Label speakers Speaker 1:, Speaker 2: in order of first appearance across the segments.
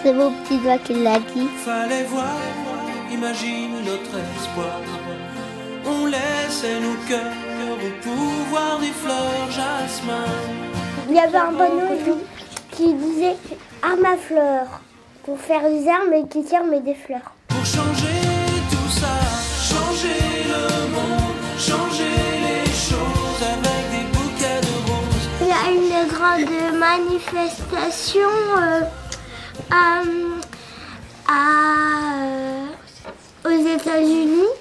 Speaker 1: c'est mon petit doigt qui l'a dit.
Speaker 2: Fallait voir, imagine notre espoir. On laissait nos cœurs au pouvoir des fleurs jasmin.
Speaker 1: Il y avait un panneau qui disait arme à fleurs pour faire des armes et qui tire mais des fleurs.
Speaker 2: Pour changer tout ça, changer le monde, changer les choses avec des bouquets de roses.
Speaker 1: Il y a une grande manifestation aux États-Unis.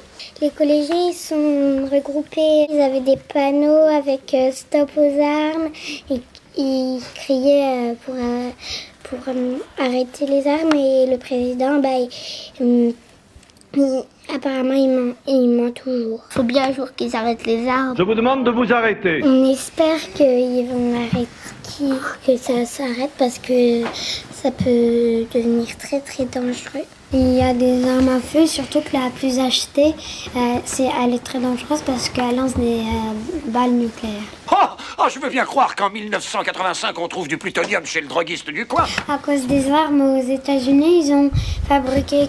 Speaker 1: Les collégiens ils sont regroupés, ils avaient des panneaux avec stop aux armes et ils criaient pour arrêter les armes et le président apparemment il ment toujours. Il faut bien un jour qu'ils arrêtent les armes.
Speaker 3: Je vous demande de vous arrêter.
Speaker 1: On espère qu'ils vont arrêter, que ça s'arrête parce que ça peut devenir très très dangereux. Il y a des armes à feu, surtout que la plus achetée, elle est très dangereuse parce qu'elle lance des balles nucléaires.
Speaker 4: Je veux bien croire qu'en 1985, on trouve du plutonium chez le droguiste du coin.
Speaker 1: À cause des armes aux États-Unis, ils ont fabriqué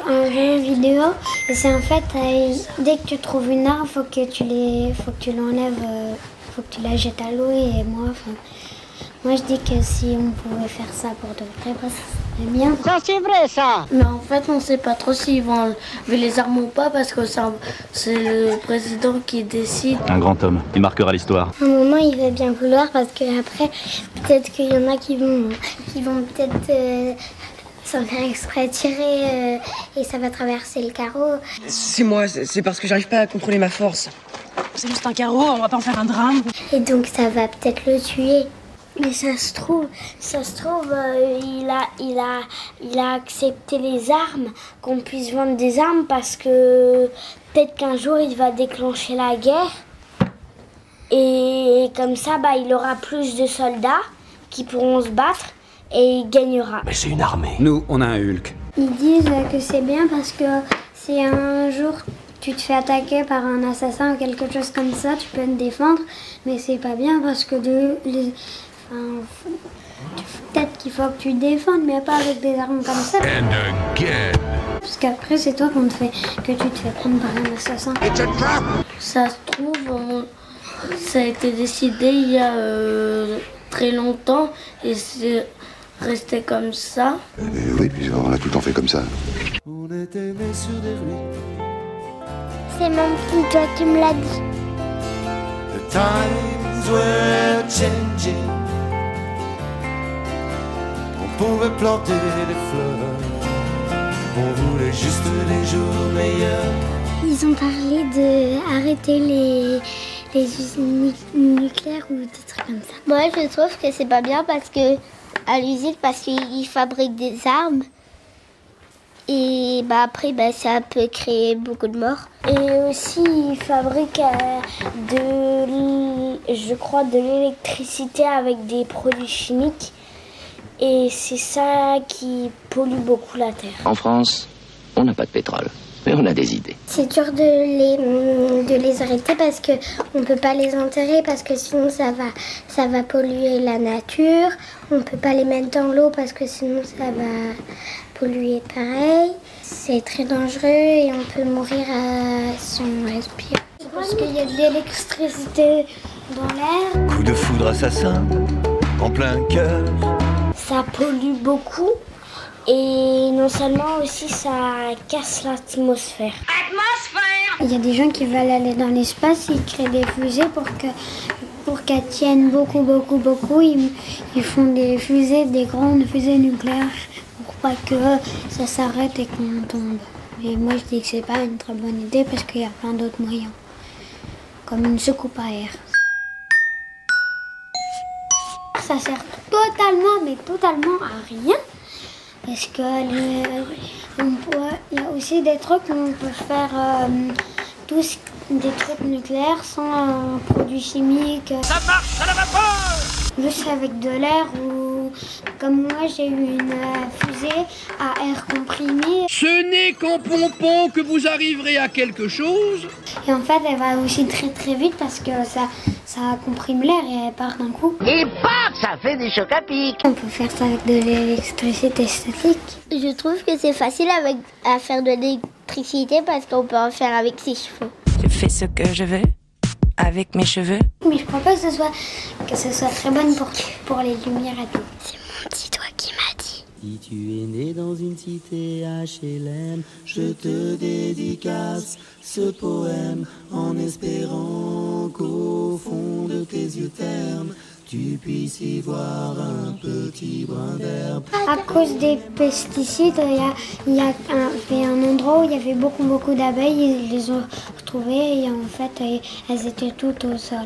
Speaker 1: un jeu vidéo. Et c'est en fait, dès que tu trouves une arme, faut que tu l'enlèves, faut que tu la jettes à l'eau. Et moi, je dis que si on pouvait faire ça pour de vrai, ça serait bien.
Speaker 5: Ça, c'est vrai, ça.
Speaker 6: Mais en fait, on ne sait pas trop s'ils vont enlever les armes ou pas parce que c'est le président qui décide.
Speaker 3: Un grand homme, il marquera l'histoire.
Speaker 1: À un moment, il va bien vouloir parce qu'après, peut-être qu'il y en a qui vont peut-être sans faire exprès tirer et ça va traverser le carreau.
Speaker 7: C'est moi, c'est parce que j'arrive pas à contrôler ma force. C'est juste un carreau, on va pas en faire un drame.
Speaker 1: Et donc, ça va peut-être le tuer. Mais ça se trouve, il a accepté les armes, qu'on puisse vendre des armes parce que peut-être qu'un jour il va déclencher la guerre et comme ça il aura plus de soldats qui pourront se battre et il gagnera.
Speaker 4: Mais c'est une armée.
Speaker 8: Nous, on a un Hulk.
Speaker 1: Ils disent que c'est bien parce que si un jour tu te fais attaquer par un assassin ou quelque chose comme ça, tu peux te défendre, mais c'est pas bien parce que peut-être qu'il faut que tu te défendes, mais pas avec des armes comme ça. Parce qu'après, c'est toi que tu te fais prendre par un assassin.
Speaker 6: Ça se trouve, ça a été décidé il y a très longtemps et c'est resté comme ça.
Speaker 9: Oui, puis on a tout le temps fait comme ça.
Speaker 2: On était nés sur des ruines.
Speaker 1: C'est mon petit doigt qui me l'a dit.
Speaker 2: The times were changing. On pouvait planter des fleurs. On voulait juste des jours meilleurs.
Speaker 1: Ils ont parlé d'arrêter les usines nucléaires ou des trucs comme ça. Moi, je trouve que c'est pas bien parce que à l'usine, parce qu'ils fabriquent des armes. Et après, ça peut créer beaucoup de morts. Et aussi, ils fabriquent je crois, de l'électricité avec des produits chimiques. Et c'est ça qui pollue beaucoup la terre.
Speaker 10: En France, on n'a pas de pétrole, mais on a des idées.
Speaker 1: C'est dur de les arrêter parce qu'on ne peut pas les enterrer parce que sinon ça va polluer la nature. On ne peut pas les mettre dans l'eau parce que sinon ça va polluer pareil. C'est très dangereux et on peut mourir si on respire. Parce qu'il y a de l'électricité dans l'air.
Speaker 4: Coup de foudre assassin, en plein cœur.
Speaker 1: Ça pollue beaucoup et non seulement aussi ça casse l'atmosphère. Il y a des gens qui veulent aller dans l'espace, ils créent des fusées pour qu'elles tiennent beaucoup. Ils font des fusées, des grandes fusées nucléaires pour pas que ça s'arrête et qu'on tombe. Et moi je dis que c'est pas une très bonne idée parce qu'il y a plein d'autres moyens, comme une soucoupe à air. Ça sert totalement à rien parce que il y a aussi des trucs où on peut faire des trucs nucléaires sans produits chimiques.
Speaker 4: Ça marche à la vapeur!
Speaker 1: Juste avec de l'air ou comme moi j'ai eu une fusée à air comprimé.
Speaker 11: Ce n'est qu'en pompant que vous arriverez à quelque chose.
Speaker 1: Et en fait elle va aussi très très vite parce que ça comprime l'air et elle part d'un coup.
Speaker 5: Et bam, ça fait des chocs à pic.
Speaker 1: On peut faire ça avec de l'électricité statique.
Speaker 8: Je trouve que c'est facile à faire de l'électricité parce qu'on peut en faire avec ses cheveux.
Speaker 7: Je fais ce que je veux avec mes cheveux.
Speaker 1: Mais je crois pas que ce soit très bonne pour les lumières et tout.
Speaker 8: C'est mon petit doigt qui m'a dit.
Speaker 2: Si tu es né dans une cité HLM, je te dédicace ce poème en espérant qu'au fond de tes yeux ternes, tu puisses y voir un petit brin d'herbe.
Speaker 1: À cause des pesticides, il y avait un endroit où il y avait beaucoup d'abeilles. Ils les ont retrouvées et en fait, elles étaient toutes au sol.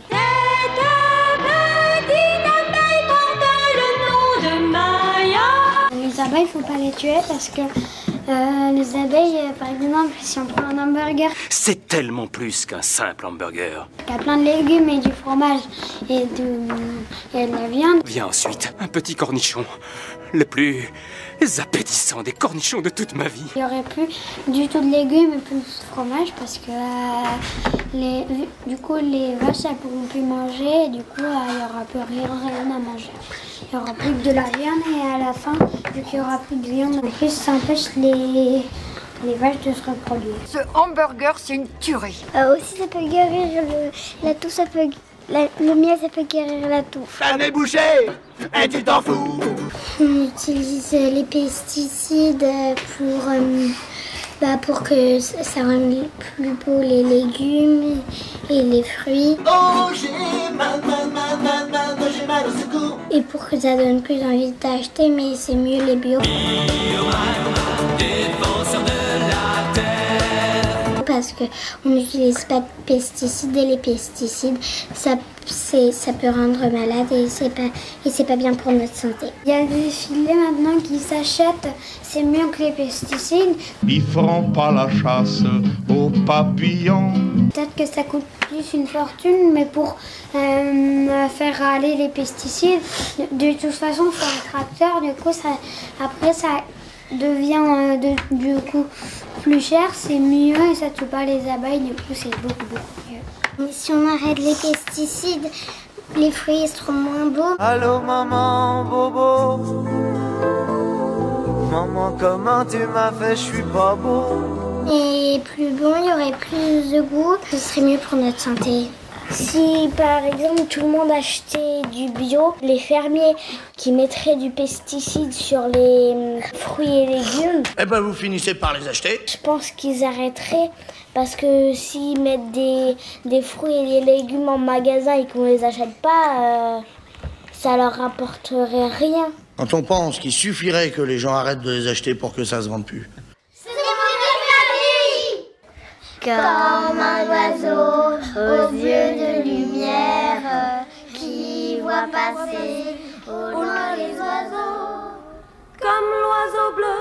Speaker 1: Les abeilles, il ne faut pas les tuer parce que les abeilles, par exemple, si on prend un hamburger,
Speaker 4: C'est tellement plus qu'un simple hamburger.
Speaker 1: il y a plein de légumes et du fromage et de la viande.
Speaker 4: Vient ensuite un petit cornichon, le plus appétissant des cornichons de toute ma vie.
Speaker 1: Il n'y aurait plus du tout de légumes et plus de fromage parce que du coup les vaches elles pourront plus manger et du coup il n'y aura plus rien à manger. Il n'y aura plus que de la viande et à la fin, vu qu'il n'y aura plus de viande, en plus ça empêche les vaches de se reproduire.
Speaker 5: Ce hamburger, c'est une tuerie.
Speaker 8: Aussi, ça peut guérir la toux, le miel, ça peut guérir la toux.
Speaker 11: Ça n'est bouché et tu t'en fous.
Speaker 1: On utilise les pesticides pour que ça rende plus beau les légumes et les fruits.
Speaker 11: Oh, j'ai mal, j'ai mal au secours.
Speaker 1: Et pour que ça donne plus envie d'acheter, mais c'est mieux les bio. Parce qu'on n'utilise pas de pesticides et les pesticides, ça peut rendre malade et c'est pas bien pour notre santé. Il y a des filets maintenant qui s'achètent, c'est mieux que les pesticides.
Speaker 11: Ils feront pas la chasse aux papillons.
Speaker 1: Peut-être que ça coûte plus une fortune, mais pour faire aller les pesticides, de toute façon, il faut un tracteur, du coup, après ça devient du coup plus cher, c'est mieux et ça tue pas les abeilles, du coup c'est beaucoup mieux. Mais si on arrête les pesticides, les fruits seront moins beaux.
Speaker 2: Allô maman, bobo. Maman, comment tu m'as fait, je suis pas beau.
Speaker 1: Et plus bon, il y aurait plus de goût, ce serait mieux pour notre santé. Si par exemple tout le monde achetait du bio, les fermiers qui mettraient du pesticide sur les fruits et légumes,
Speaker 11: Eh ben vous finissez par les acheter.
Speaker 1: je pense qu'ils arrêteraient parce que s'ils mettent des fruits et des légumes en magasin et qu'on les achète pas, ça leur rapporterait rien.
Speaker 11: Quand on pense qu'il suffirait que les gens arrêtent de les acheter pour que ça se vende plus.
Speaker 8: Comme un oiseau aux yeux de lumière qui voit passer au loin les oiseaux.
Speaker 2: Comme l'oiseau bleu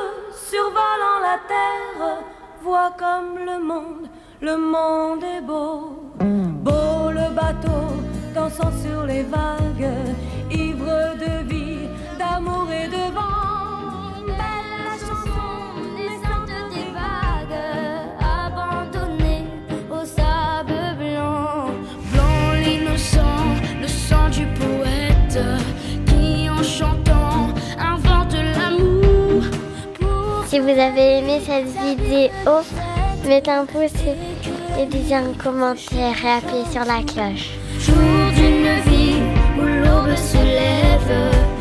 Speaker 2: survolant la terre, vois comme le monde est beau. Beau le bateau dansant sur les vagues, ivre de vie, d'amour et de vent. Belle la chanson naissante des vagues, abandonnée au sable blanc. Blanc l'innocent, le sang du poète, qui en chantant invente l'amour.
Speaker 8: Si vous avez aimé cette vidéo, mettez un pouce et dites un commentaire et appuyez sur la cloche.
Speaker 2: Jour d'une vie où l'aube se lève.